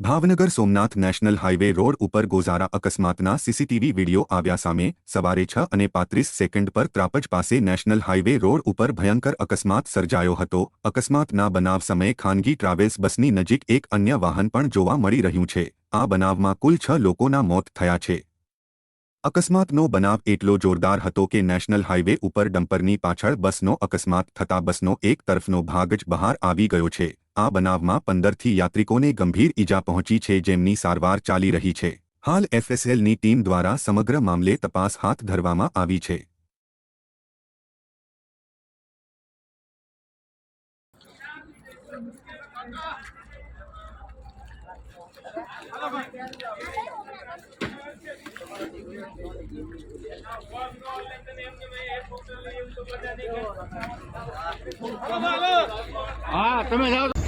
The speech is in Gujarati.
Bhavnagar Somnath national highway road ઉપર ગોઝારા અકસ્માતના સીસીટીવી વિડીયો આવ્યા સામે સવારે 6:35 પર ત્રાપજ પાસે નેશનલ હાઈવે રોડ ઉપર ભયંકર અકસ્માત સર્જાયો હતો। અકસ્માતના બનાવ સમયે ખાનગી ટ્રાવેલ્સ બસની નજીક એક અન્ય વાહન પણ જોવા મળી રહ્યું છે। આ બનાવમાં કુલ 6 લોકોના મોત થયા છે। અકસ્માતનો બનાવ એટલો જોરદાર હતો કે નેશનલ હાઈવે ઉપર ડમ્પરની પાછળ બસનો અકસ્માત થતા બસનો એક તરફનો ભાગ જ બહાર આવી ગયો છે। આ બનાવમાં 15થી યાત્રિકોને ગંભીર ઈજા પહોંચી છે, જેમની સારવાર ચાલી રહી છે। હાલ એફએસએલની ટીમ દ્વારા સમગ્ર મામલે તપાસ હાથ ધરવામાં આવી છે। હા, તમે જાઓ।